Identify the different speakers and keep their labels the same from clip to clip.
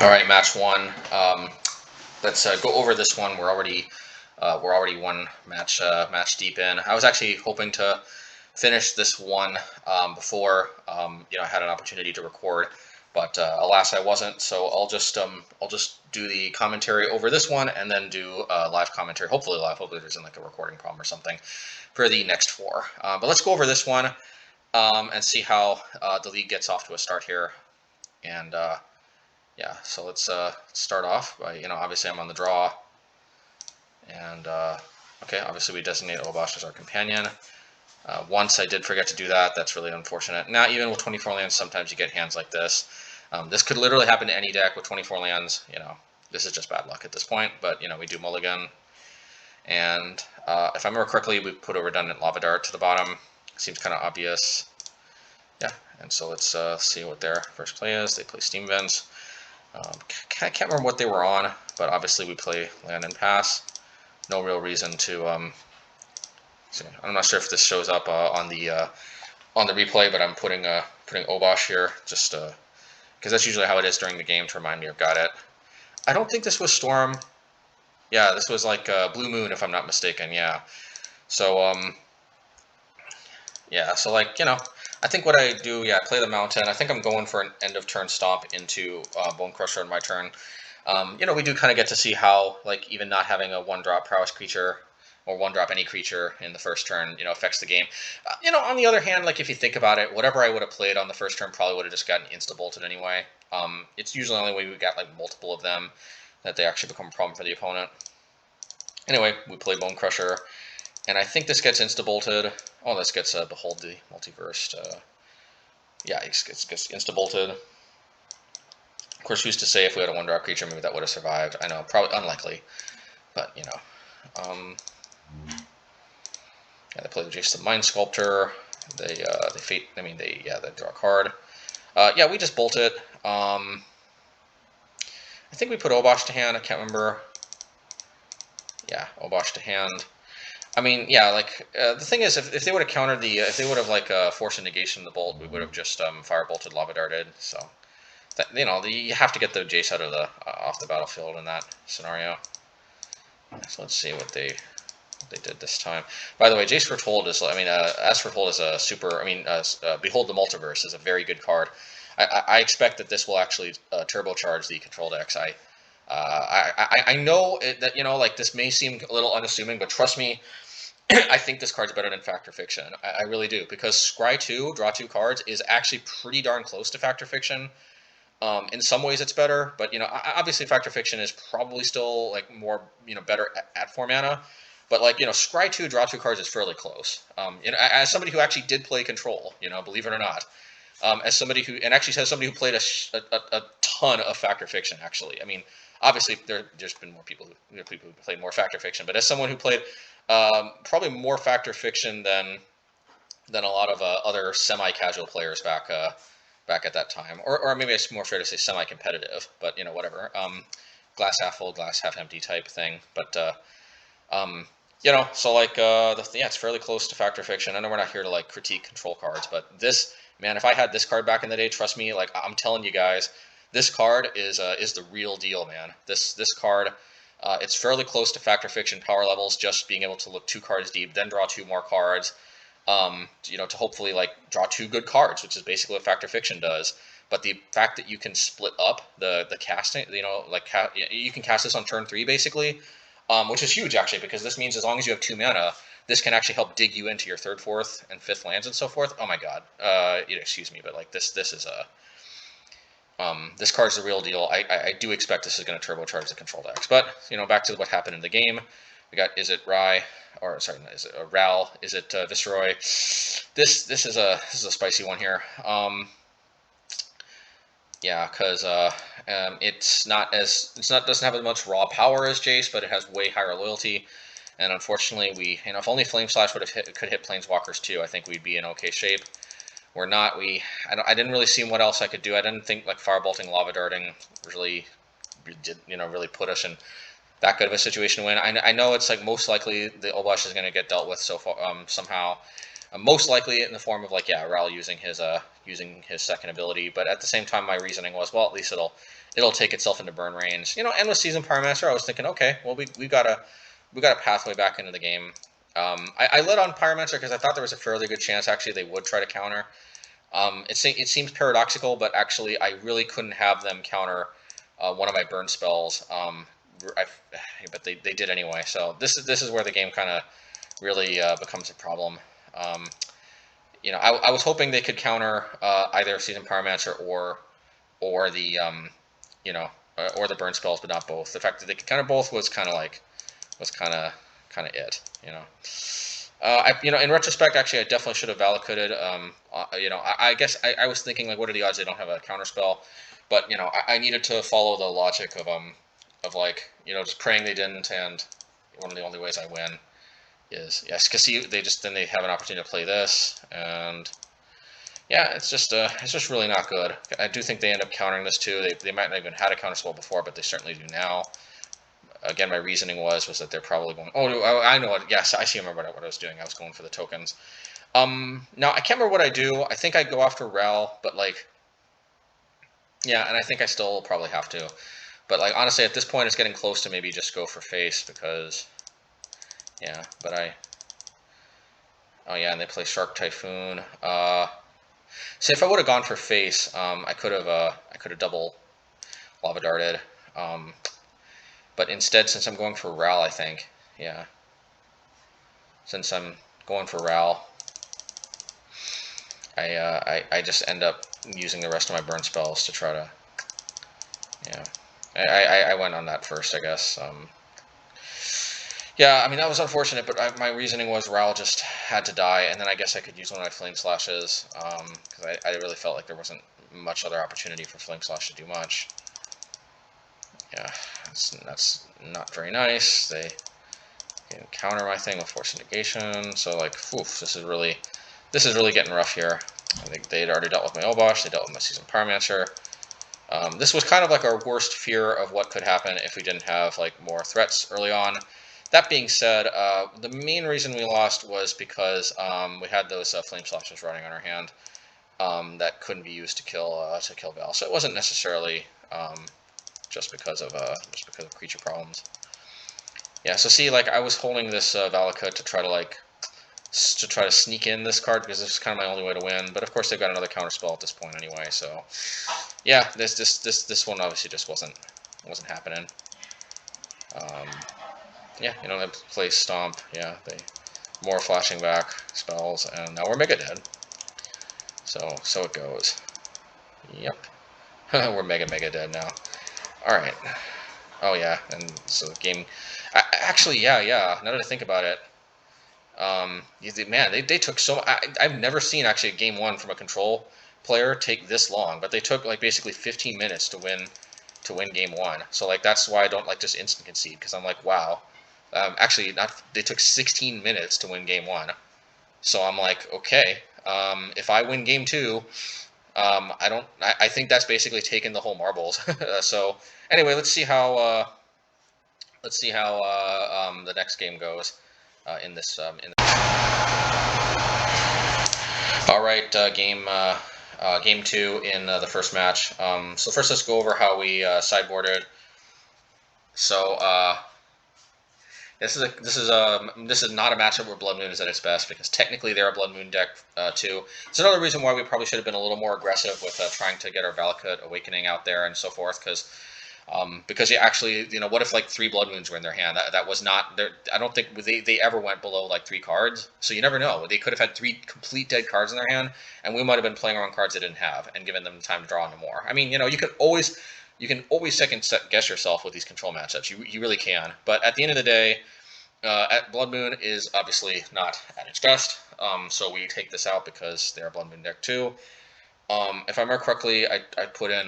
Speaker 1: All right, match one. Let's go over this one. We're already one match deep in. I was actually hoping to finish this one before I had an opportunity to record, but alas, I wasn't. So I'll just do the commentary over this one and then do live commentary. Hopefully live. Hopefully there isn't like a recording problem or something for the next four. But let's go over this one and see how the league gets off to a start here. And yeah, so let's start off by, obviously I'm on the draw. And, okay, obviously we designate Obosh as our companion. Once I did forget to do that. That's really unfortunate. Now, even with 24 lands, sometimes you get hands like this. This could literally happen to any deck with 24 lands. This is just bad luck at this point. But, we do mulligan. And if I remember correctly, we put a redundant Lava Dart to the bottom. Seems kind of obvious. Yeah, and so let's see what their first play is. They play Steam Vents. I can't remember what they were on, but obviously we play land and pass. No real reason to see. I'm not sure if this shows up on the replay, but I'm putting Obosh here just because that's usually how it is during the game to remind me I've got it. I don't think this was Storm. Yeah, this was like Blue Moon if I'm not mistaken. Yeah. So yeah. So like I think what I do, I play the Mountain. I think I'm going for an end of turn stomp into Bonecrusher in my turn. We do kind of get to see how, like, even not having a 1-drop Prowess creature or 1-drop any creature in the first turn, affects the game. On the other hand, like, if you think about it, whatever I would have played on the first turn probably would have just gotten insta-bolted anyway. It's usually only when we got, like, multiple of them that they actually become a problem for the opponent. Anyway, we play Bonecrusher. And I think this gets insta-bolted. Oh, this gets Behold the Multiverse. Yeah, it gets insta-bolted. Of course, we used to say if we had a 1-drop creature, maybe that would have survived. I know, probably unlikely. But, yeah, they play the Jason Mind Sculptor. They draw a card. Yeah, we just bolt it. I think we put Obosh to hand. I can't remember. Yeah, Obosh to hand. I mean, yeah, like, the thing is, if they would have countered the, if they would have, like, forced a negation of the bolt, we would have just Firebolted, Lava Darted, so, that, you have to get the Jace out of the, off the battlefield in that scenario. So let's see what they did this time. By the way, Jace Foretold is, As Foretold is a super, Behold the Multiverse is a very good card. I expect that this will actually turbocharge the control decks. I know that, like, this may seem a little unassuming, but trust me, I think this card's better than Fact or Fiction. I really do, because Scry 2, draw 2 cards, is actually pretty darn close to Fact or Fiction. In some ways it's better, but, obviously Fact or Fiction is probably still, like, more, better at 4 mana. But, like, Scry 2, draw 2 cards is fairly close. As somebody who actually did play Control, believe it or not, as somebody who, and actually as somebody who played a ton of Fact or Fiction, actually. I mean, obviously there's been more people who played more Fact or Fiction, but as someone who played probably more Fact or Fiction than a lot of other semi-casual players back at that time, or maybe it's more fair to say semi-competitive, but whatever. Glass half full, glass half empty type thing. But so like it's fairly close to Fact or Fiction. I know we're not here to like critique control cards, but this, man, if I had this card back in the day, trust me, like I'm telling you guys, this card is the real deal, man. This card. It's fairly close to Fact or Fiction power levels, just being able to look 2 cards deep, then draw 2 more cards, to hopefully like draw 2 good cards, which is basically what Fact or Fiction does. But the fact that you can split up the casting, you can cast this on turn 3 basically, which is huge actually, because this means as long as you have 2 mana, this can actually help dig you into your 3rd, 4th, and 5th lands and so forth. Oh my god, excuse me, but like this is a this card's the real deal. I do expect this is going to turbocharge the control decks. But, back to what happened in the game. We got, is it Rai, or sorry, is it Ral? Is it Viceroy? This is a spicy one here. Yeah, because doesn't have as much raw power as Jace, but it has way higher loyalty. And unfortunately, if only Flame Slash could hit Planeswalkers too, I think we'd be in okay shape. We're not. I didn't really see what else I could do. I didn't think like Firebolting, Lava Darting really did, really put us in that good of a situation to win. I know it's like most likely the Obosh is going to get dealt with so far somehow. Most likely in the form of like, yeah, Ral using his second ability. But at the same time, my reasoning was, well, at least it'll take itself into burn range. You know, and with Seasoned Pyromancer, I was thinking, okay, well, we got a pathway back into the game. I led on Pyromancer because I thought there was a fairly good chance actually they would try to counter. It seems paradoxical, but actually I really couldn't have them counter one of my burn spells. But they did anyway. So this is where the game kind of really becomes a problem. You know, I was hoping they could counter either Seasoned Pyromancer or the you know, or the burn spells, but not both. The fact that they could counter both was kind of it. You know, you know, in retrospect, actually, I definitely should have Valakuted. You know, I guess I was thinking like, what are the odds they don't have a counter spell? But you know, I needed to follow the logic of like, you know, just praying they didn't, and one of the only ways I win is, yes, because then they have an opportunity to play this, and yeah, it's just really not good. I do think they end up countering this too. They might not even had a counter spell before, but they certainly do now. Again, my reasoning was that they're probably going. Oh, I know what. Yes, I see. Remember what I was doing. I was going for the tokens. Now I can't remember what I do. I think I go after Ral, but like, yeah, and I think I still probably have to. But like, honestly, at this point, it's getting close to maybe just go for face because, yeah. But oh yeah, and they play Shark Typhoon. See, if I would have gone for face, I could have double Lava Darted. But instead, since I'm going for Ral, I think, yeah. Since I'm going for Ral, I just end up using the rest of my burn spells to try to, yeah. I went on that first, I guess. Yeah, I mean, that was unfortunate, but my reasoning was Ral just had to die, and then I guess I could use one of my Flame Slashes, because I really felt like there wasn't much other opportunity for Flame Slash to do much. Yeah, that's not very nice. They can counter my thing with Force Negation, so like, oof, this is really getting rough here. I think they had already dealt with my Obosh, they dealt with my Seasoned Pyromancer. This was kind of like our worst fear of what could happen if we didn't have like more threats early on. That being said, the main reason we lost was because we had those Flame Slashes running on our hand that couldn't be used to kill Val. So it wasn't necessarily just because of creature problems. Yeah. So see, like I was holding this Valakut to try to sneak in this card because this is kind of my only way to win. But of course they've got another counter spell at this point anyway. So yeah, this one obviously just wasn't happening. Yeah, you know, they play Stomp. Yeah, they more flashing back spells, and now we're mega dead. So it goes. Yep, we're mega dead now. All right. Oh yeah, and so the game. Actually, yeah. Now that I think about it, man, they took so. I've never seen actually a game one from a control player take this long, but they took like basically 15 minutes to win game one. So like that's why I don't like just instant concede, because I'm like, wow. Actually, they took 16 minutes to win game one. So I'm like, okay, if I win game two, I think that's basically taken the whole marbles. So anyway, let's see how the next game goes in this. All right, game two in the first match. So first, let's go over how we sideboarded. So this is not a matchup where Blood Moon is at its best, because technically they're a Blood Moon deck too. It's another reason why we probably should have been a little more aggressive with trying to get our Valakut Awakening out there and so forth, because you actually, you know, what if like 3 Blood Moons were in their hand? That was not there. I don't think they ever went below like 3 cards. So you never know. They could have had 3 complete dead cards in their hand, and we might have been playing around cards they didn't have and given them time to draw into more. I mean, you know, you can always second guess yourself with these control matchups. You really can. But at the end of the day, Blood Moon is obviously not at its best. So we take this out because they're a Blood Moon deck too. If I remember correctly, I put in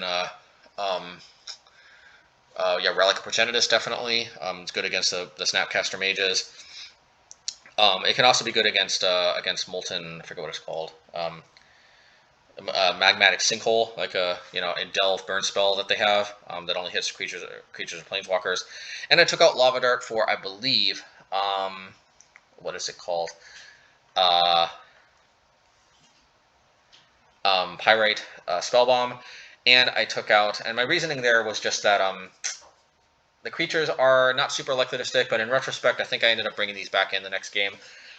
Speaker 1: Relic of Progenitus, definitely. It's good against the Snapcaster Mages. It can also be good against Molten, I forget what it's called. Magmatic Sinkhole, like a Delve burn spell that they have that only hits creatures and planeswalkers. And I took out Lava Dart for, I believe, what is it called? Pyrite Spellbomb, and I took out, and my reasoning there was just that the creatures are not super likely to stick, but in retrospect, I think I ended up bringing these back in the next game,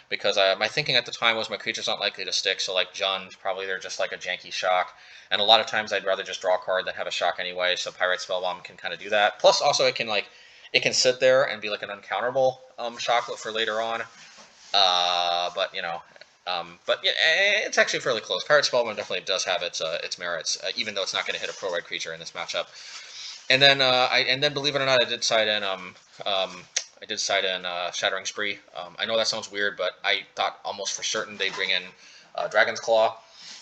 Speaker 1: because my thinking at the time was my creatures aren't likely to stick, so like Jund, probably they're just like a janky shock, and a lot of times I'd rather just draw a card than have a shock anyway, so Pyrite Spellbomb can kind of do that. Plus, also, it can sit there and be like an uncounterable shock for later on, but you know, but yeah, it's actually fairly close. Pyrite Spellbomb definitely does have its merits, even though it's not going to hit a pro-red creature in this matchup. And then believe it or not, I did side in Shattering Spree. I know that sounds weird, but I thought almost for certain they'd bring in Dragon's Claw.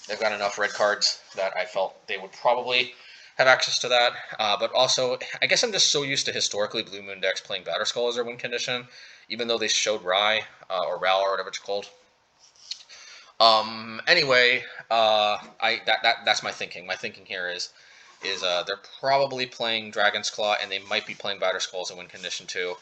Speaker 1: They've got enough red cards that I felt they would probably have access to that. But also, I guess I'm just so used to historically Blue Moon decks playing Batterskull as their win condition, even though they showed Rye or Ral or whatever it's called. Anyway, that's my thinking. My thinking here is they're probably playing Dragon's Claw, and they might be playing Batterskull as a win condition too.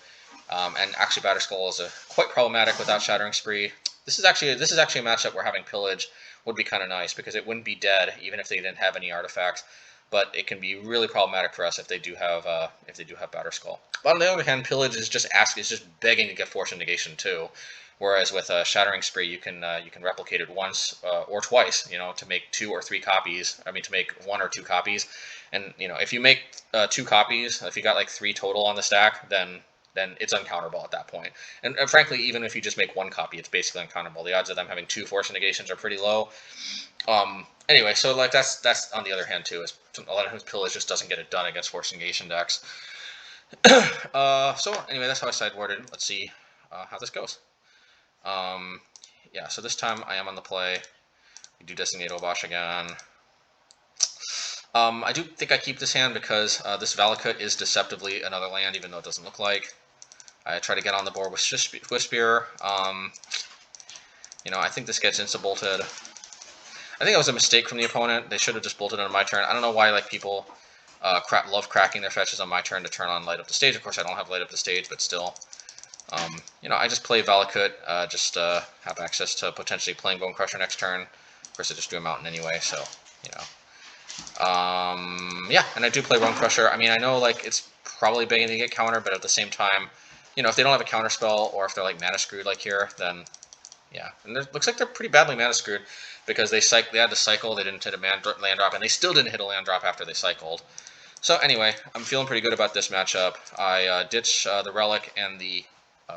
Speaker 1: And actually, Batterskull is quite problematic without Shattering Spree. This is actually a matchup where having Pillage would be kind of nice, because it wouldn't be dead even if they didn't have any artifacts. But it can be really problematic for us if they do have Batterskull. But on the other hand, Pillage is just begging to get Force of Negation too. Whereas with Shattering Spree, you can replicate it once or twice, you know, to make 2 or 3 copies. I mean, to make 1 or 2 copies, and you know, if you make 2 copies, if you got like 3 total on the stack, then it's uncounterable at that point. And frankly, even if you just make 1 copy, it's basically uncounterable. The odds of them having 2 Force Negations are pretty low. Anyway, so like that's on the other hand too, is a lot of times Pillage just doesn't get it done against Force Negation decks. So anyway, that's how I sideboarded. Let's see how this goes. Yeah, so this time I am on the play. We do designate Obosh again. I do think I keep this hand because this Valakut is deceptively another land, even though it doesn't look like. I try to get on the board with Swiftspear. You know, I think this gets insta-bolted. I think that was a mistake from the opponent. They should have just bolted on my turn. I don't know why like people love cracking their fetches on my turn to turn on Light Up the Stage. Of course, I don't have Light Up the Stage, but still. You know, I just play Valakut, have access to potentially playing Bonecrusher next turn. Of course, I just do a Mountain anyway, so, you know. Yeah, and I do play Bonecrusher. I mean, I know, like, it's probably begging to get counter, but at the same time, you know, if they don't have a counter spell, or if they're, like, mana screwed like here, then, yeah. And it looks like they're pretty badly mana screwed, because they had to cycle, they didn't hit a land drop, and they still didn't hit a land drop after they cycled. So anyway, I'm feeling pretty good about this matchup. I ditch the Relic and the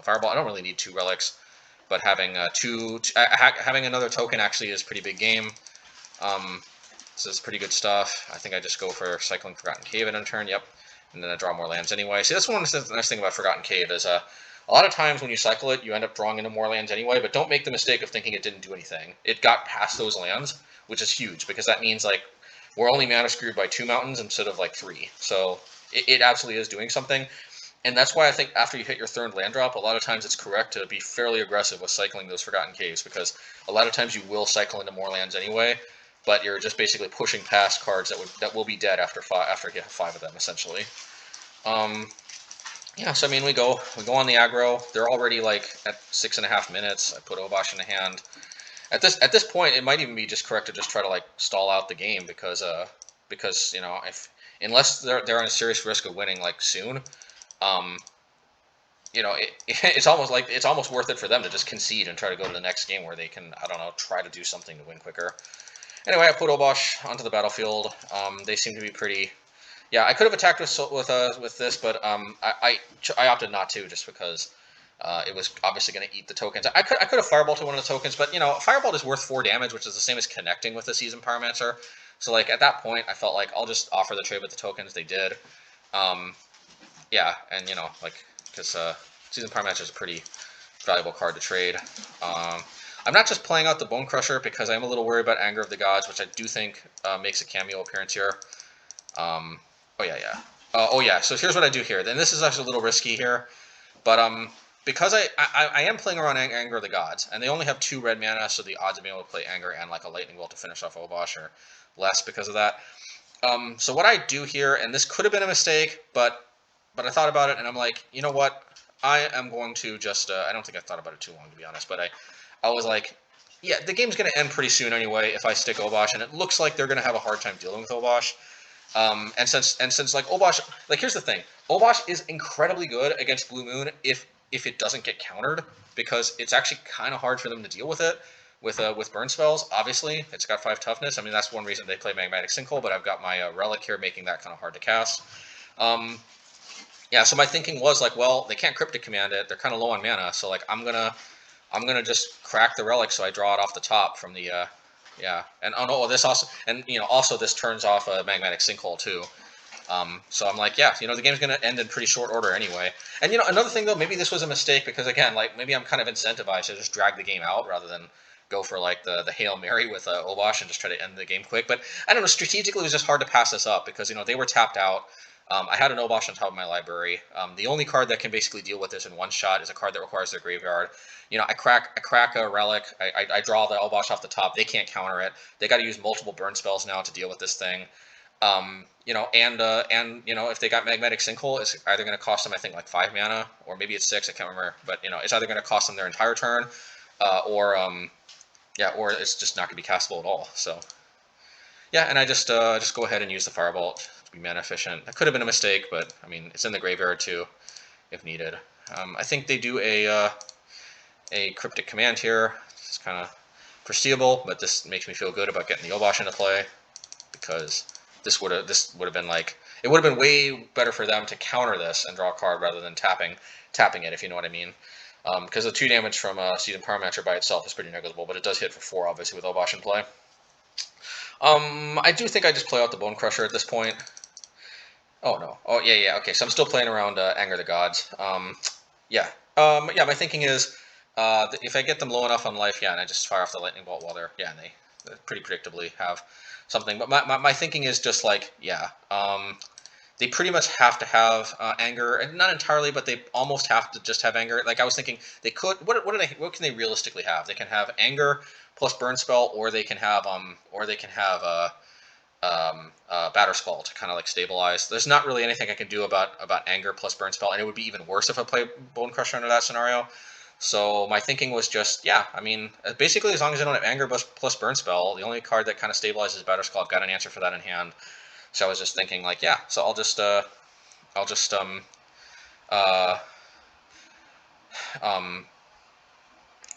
Speaker 1: Firebolt. I don't really need 2 relics, but having having another token actually is pretty big game. This is pretty good stuff. I think I just go for cycling Forgotten Cave at end turn. Yep, and then I draw more lands anyway. See, that's one of the nice thing about Forgotten Cave is a lot of times when you cycle it, you end up drawing into more lands anyway. But don't make the mistake of thinking it didn't do anything. It got past those lands, which is huge, because that means like we're only mana screwed by 2 mountains instead of like 3. So it absolutely is doing something. And that's why I think after you hit your 3rd land drop, a lot of times it's correct to be fairly aggressive with cycling those Forgotten Caves, because a lot of times you will cycle into more lands anyway, but you're just basically pushing past cards that will be dead after you have 5 of them, essentially. Yeah, so I mean, we go on the aggro. They're already like at 6.5 minutes. I put Obosh in the hand. At this point, it might even be just correct to just try to like stall out the game, because you know, unless they're on a serious risk of winning like soon. You know, it's almost worth it for them to just concede and try to go to the next game where they can, I don't know, try to do something to win quicker. Anyway, I put Obosh onto the battlefield. They seem to be pretty. Yeah, I could have attacked with this, but I opted not to, just because it was obviously going to eat the tokens. I could have Firebolted one of the tokens, but you know, Firebolt is worth 4 damage, which is the same as connecting with the Seasoned Pyromancer. So like at that point, I felt like I'll just offer the trade with the tokens. They did. Yeah, and you know, like, because Seasoned Pyromancer is a pretty valuable card to trade. I'm not just playing out the Bonecrusher because I'm a little worried about Anger of the Gods, which I do think makes a cameo appearance here. Oh yeah. So here's what I do here. Then this is actually a little risky here, but because I am playing around Anger of the Gods, and they only have 2 red mana, so the odds of being able to play Anger and like a Lightning Bolt to finish off Obosh are less because of that. So what I do here, and this could have been a mistake, but I thought about it, and I'm like, you know what? I am going to just, I don't think I thought about it too long, to be honest, but I was like, yeah, the game's going to end pretty soon anyway if I stick Obosh, and it looks like they're going to have a hard time dealing with Obosh. And since like Obosh, like here's the thing, Obosh is incredibly good against Blue Moon if it doesn't get countered, because it's actually kind of hard for them to deal with it with burn spells. Obviously, it's got 5 toughness. I mean, that's one reason they play Magmatic Sinkhole, but I've got my Relic here making that kind of hard to cast. Yeah, so my thinking was like, well, they can't Cryptic Command it. They're kind of low on mana, so like I'm gonna just crack the Relic so I draw it off the top from the yeah. And oh no, this also, and you know, also this turns off a Magmatic Sinkhole too. So I'm like, yeah, you know, the game's gonna end in pretty short order anyway. And you know, another thing though, maybe this was a mistake because again, like maybe I'm kind of incentivized to just drag the game out rather than go for like the Hail Mary with Obosh and just try to end the game quick. But I don't know, strategically it was just hard to pass this up because you know they were tapped out. I had an Obosh on top of my library. The only card that can basically deal with this in one shot is a card that requires their graveyard. You know, I crack a Relic. I draw the Obosh off the top. They can't counter it. They got to use multiple burn spells now to deal with this thing. You know, and you know, if they got Magmatic Sinkhole, it's either going to cost them, I think, like 5 mana, or maybe it's 6. I can't remember. But you know, it's either going to cost them their entire turn, or it's just not going to be castable at all. So yeah, and I just go ahead and use the Firebolt to be mana efficient. That could have been a mistake, but I mean, it's in the graveyard too, if needed. I think they do a Cryptic Command here. It's kind of foreseeable, but this makes me feel good about getting the Obosh into play, because this would have been like, it would have been way better for them to counter this and draw a card rather than tapping it, if you know what I mean. Because the 2 damage from Seasoned Pyromancer by itself is pretty negligible, but it does hit for 4 obviously with Obosh in play. I do think I just play out the Bonecrusher at this point. Oh no. Oh yeah. Okay, so I'm still playing around Anger the Gods. Yeah. Yeah. My thinking is, if I get them low enough on life, yeah, and I just fire off the lightning bolt while they're, yeah, and they pretty predictably have something. But my thinking is just like, yeah, they pretty much have to have anger, and not entirely, but they almost have to just have anger. Like I was thinking, they could. What can they realistically have? They can have anger plus burn spell, or they can have Batterskull to kind of like stabilize. There's not really anything I can do about anger plus burn spell, and it would be even worse if I play Bonecrusher under that scenario. So my thinking was just, yeah, I mean, basically as long as I don't have anger plus burn spell, the only card that kind of stabilizes Batterskull, I've got an answer for that in hand. So I was just thinking like, yeah, so I'll just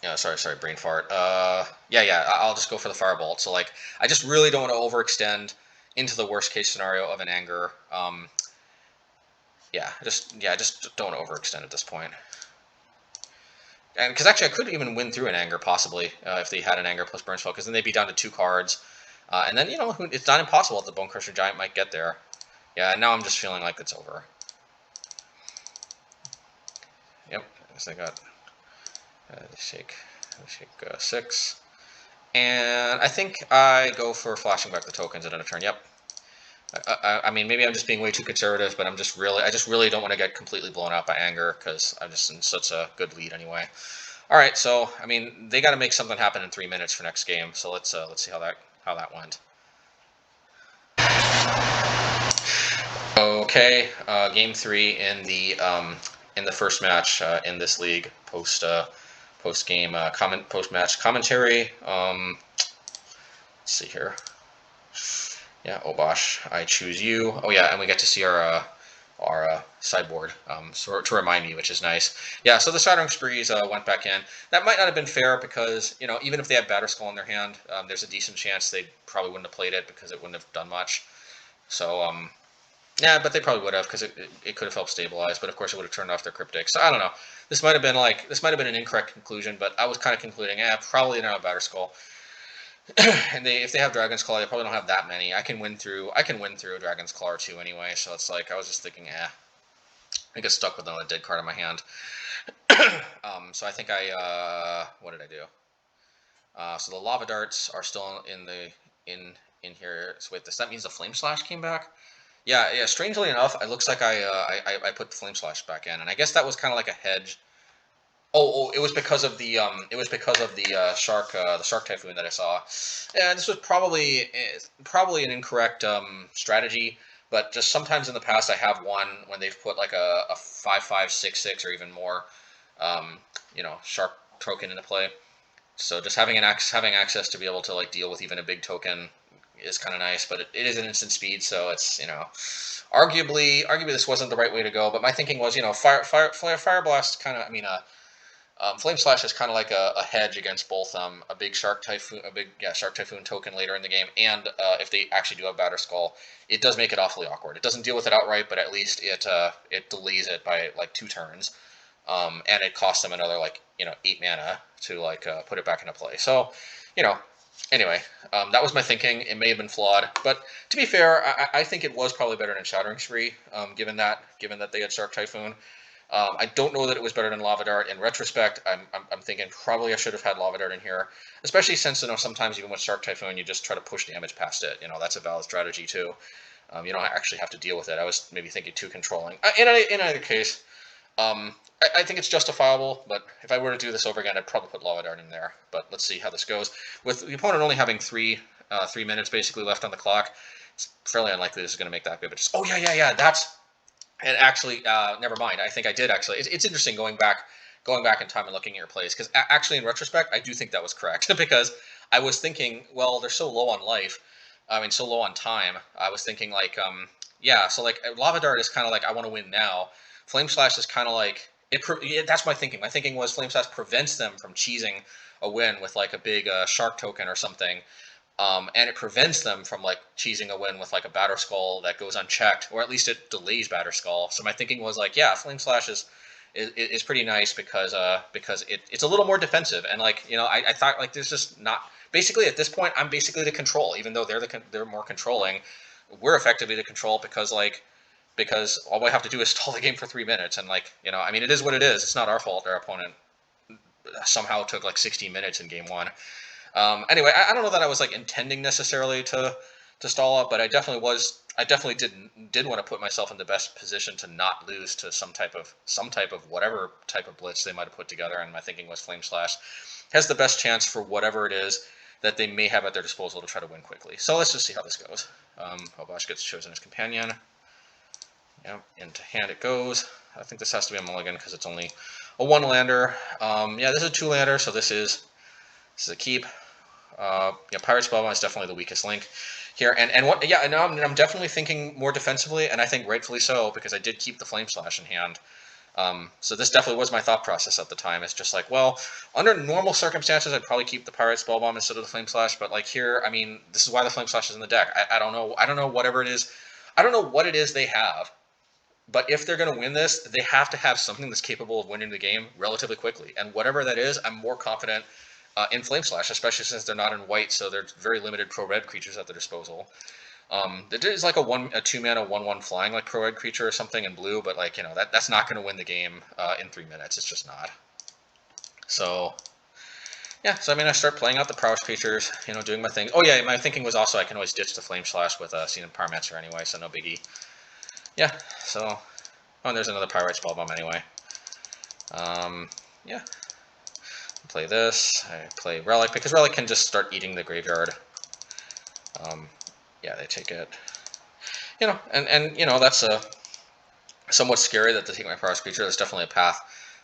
Speaker 1: yeah, sorry, brain fart. Yeah, I'll just go for the Firebolt. So like, I just really don't want to overextend into the worst case scenario of an anger. Yeah, I just don't want to overextend at this point. And because actually, I could even win through an anger possibly if they had an anger plus burn spell, because then they'd be down to 2 cards, and then you know it's not impossible that the Bonecrusher Giant might get there. Yeah, and now I'm just feeling like it's over. Yep, I guess I got shake 6, and I think I go for flashing back the tokens at end of turn. Yep. I mean, maybe I'm just being way too conservative, but I just really don't want to get completely blown out by anger because I'm just in such a good lead anyway. All right, so I mean, they got to make something happen in 3 minutes for next game. So let's see how that went. Okay, game 3 in the first match in this league. Post game post match commentary. Let's see here. Yeah, Obosh, I choose you. Oh yeah, and we get to see our sideboard so to remind me, which is nice. Yeah, so the Shattering Sprees went back in. That might not have been fair because, you know, even if they had Batterskull in their hand, there's a decent chance they probably wouldn't have played it because it wouldn't have done much. So, yeah, but they probably would have because it could have helped stabilize, but of course it would have turned off their Cryptic. So I don't know. This might have been an incorrect conclusion, but I was kind of concluding, probably not a Batterskull. And if they have Dragon's Claw, they probably don't have that many. I can win through a Dragon's Claw or 2 anyway. So it's like I was just thinking, I get stuck with another dead card in my hand. So I think what did I do? So the Lava Darts are still in here. So wait, that means the Flame Slash came back. Yeah. Strangely enough, it looks like I put the Flame Slash back in, and I guess that was kind of like a hedge. Oh, it was because of the shark typhoon that I saw. Yeah, this was probably an incorrect strategy, but just sometimes in the past I have won when they've put like a 5/5, 6/6 or even more, you know, shark token into play. So just having access to be able to like deal with even a big token is kind of nice, but it is an instant speed, so it's, you know, arguably this wasn't the right way to go. But my thinking was, you know, fire blast kind of, I mean, Flame Slash is kind of like a hedge against both a big Shark Typhoon, Shark Typhoon token later in the game, and if they actually do have Batter Skull, it does make it awfully awkward. It doesn't deal with it outright, but at least it delays it by like 2 turns, and it costs them another, like, you know, 8 mana to like put it back into play. So, you know, anyway, that was my thinking. It may have been flawed, but to be fair, I think it was probably better than Shattering Spree, given that they had Shark Typhoon. I don't know that it was better than Lava Dart. In retrospect, I'm thinking probably I should have had Lava Dart in here, especially since, you know, sometimes even with Shark Typhoon, you just try to push damage past it. You know, that's a valid strategy too. You don't actually have to deal with it. I was maybe thinking too controlling. In either case, I think it's justifiable, but if I were to do this over again, I'd probably put Lava Dart in there. But let's see how this goes. With the opponent only having 3 minutes basically left on the clock, it's fairly unlikely this is going to make that big. But just, oh yeah, that's... And actually, never mind. I think I did actually. It's interesting going back in time and looking at your plays, because actually, in retrospect, I do think that was correct because I was thinking, well, they're so low on life. I mean, so low on time. I was thinking like, yeah. So like, Lava Dart is kind of like, I want to win now. Flame Slash is kind of like it. That's my thinking. My thinking was Flame Slash prevents them from cheesing a win with like a big shark token or something. And it prevents them from like cheesing a win with like a Batter Skull that goes unchecked, or at least it delays Batter Skull. So my thinking was like, yeah, Flame Slash is pretty nice because it's a little more defensive, and like, you know, I thought like there's just not, basically at this point I'm basically the control, even though they're more controlling. We're effectively the control because all we have to do is stall the game for 3 minutes, and like, you know, I mean, it is what it is. It's not our fault our opponent somehow took like 16 minutes in game 1. Anyway, I don't know that I was like intending necessarily to stall up, but I definitely did want to put myself in the best position to not lose to some type of whatever type of blitz they might have put together. And my thinking was Flame Slash has the best chance for whatever it is that they may have at their disposal to try to win quickly. So let's just see how this goes. Obosh gets chosen as companion. Yeah, into hand it goes. I think this has to be a mulligan because it's only a 1-lander. Yeah, this is a 2-lander, so this is a keep. Yeah, Pyrite Spellbomb is definitely the weakest link here, and what? Yeah, no, I'm definitely thinking more defensively, and I think rightfully so, because I did keep the Flame Slash in hand. So this definitely was my thought process at the time. It's just like, well, under normal circumstances, I'd probably keep the Pyrite Spellbomb instead of the Flame Slash, but like here, I mean, this is why the Flame Slash is in the deck. I don't know whatever it is. I don't know what it is they have, but if they're going to win this, they have to have something that's capable of winning the game relatively quickly, and whatever that is, I'm more confident in Flame Slash, especially since they're not in white, so they're very limited pro-red creatures at their disposal. There is like a 2-mana 1/1 flying like pro-red creature or something in blue, but like, you know, that's not going to win the game in 3 minutes. It's just not. So yeah, so I mean, I start playing out the Prowess creatures, you know, doing my thing. Oh yeah, my thinking was also I can always ditch the Flame Slash with Scene and Pyromancer anyway, so no biggie. Yeah, so, oh, and there's another Pyrite Spellbomb anyway. Yeah. Play this, I play Relic, because Relic can just start eating the graveyard. Yeah, they take it. You know, and you know, that's somewhat scary that they take my Prowess creature. That's definitely a path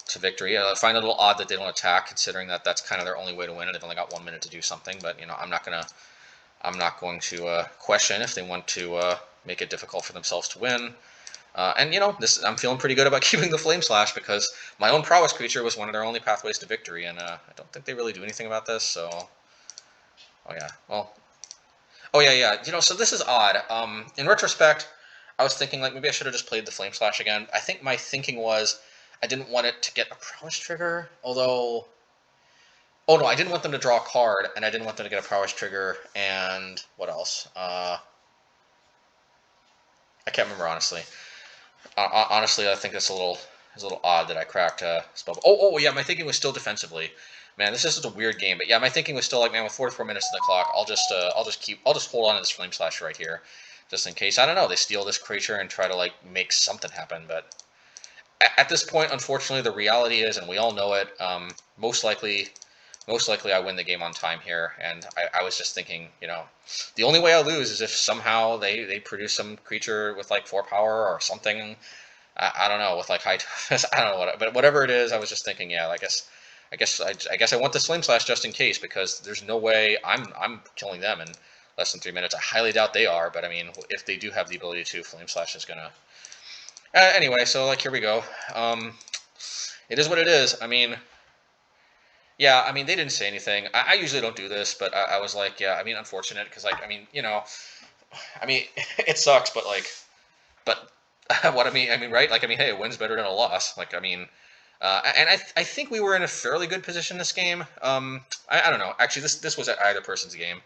Speaker 1: to victory. I find it a little odd that they don't attack, considering that that's kind of their only way to win, and they've only got 1 minute to do something, but, you know, I'm not going to question if they want to make it difficult for themselves to win. And, you know, I'm feeling pretty good about keeping the Flame Slash, because my own Prowess creature was one of their only pathways to victory, and I don't think they really do anything about this, so... Oh, yeah. Well... Oh, yeah. You know, so this is odd. In retrospect, I was thinking, like, maybe I should have just played the Flame Slash again. I think my thinking was I didn't want it to get a Prowess trigger, although... Oh, no, I didn't want them to draw a card, and I didn't want them to get a Prowess trigger, and... What else? I can't remember, honestly. Honestly, I think it's a little odd that I cracked spell. Oh, yeah, my thinking was still defensively. Man, this is such a weird game, but yeah, my thinking was still like, man, with 44 minutes on the clock, I'll just hold on to this Flame Slash right here, just in case. I don't know, they steal this creature and try to like make something happen. But at this point, unfortunately, the reality is, and we all know it, most likely I win the game on time here. And I was just thinking, you know, the only way I lose is if somehow they produce some creature with like 4 power or something. I don't know, with like high toughness. I don't know what, but whatever it is, I was just thinking, yeah, I guess I guess I want the Flame Slash just in case, because there's no way I'm killing them in less than 3 minutes. I highly doubt they are, but I mean, if they do have the ability to, Flame Slash is gonna. Anyway, so like here we go. It is what it is. I mean, yeah, I mean they didn't say anything. I usually don't do this, but I was like, yeah, I mean, unfortunate, because like, I mean, you know, I mean, it sucks, but like, but what I mean, right? Like, I mean, hey, a win's better than a loss. Like, I mean, and I think we were in a fairly good position this game. I don't know. Actually, this was either person's game.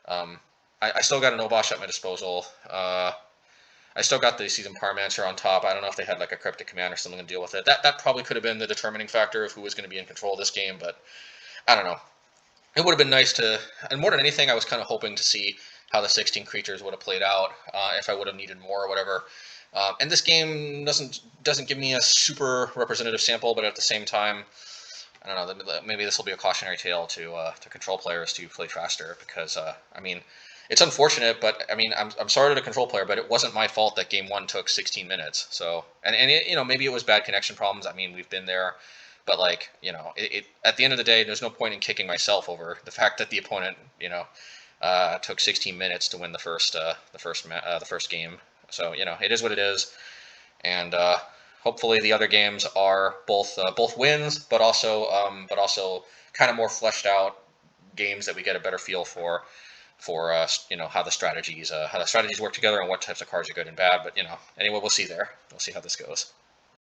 Speaker 1: I still got an Obosh at my disposal. I still got the Seasoned Pyromancer on top. I don't know if they had like a Cryptic Command or something to deal with it. That probably could have been the determining factor of who was going to be in control of this game, but I don't know. It would have been nice to, and more than anything, I was kind of hoping to see how the 16 creatures would have played out, if I would have needed more or whatever. And this game doesn't give me a super representative sample, but at the same time, I don't know, maybe this will be a cautionary tale to control players to play faster, because I mean, it's unfortunate, but I mean, I'm sorry to the control player, but it wasn't my fault that game 1 took 16 minutes. So, and it, you know, maybe it was bad connection problems. I mean, we've been there, but like, you know, at the end of the day, there's no point in kicking myself over the fact that the opponent, you know, took 16 minutes to win the first game. So, you know, it is what it is, and hopefully the other games are both wins, but also kind of more fleshed out games that we get a better feel for you know, how the strategies work together and what types of cards are good and bad. But you know, anyway, we'll see there. We'll see how this goes.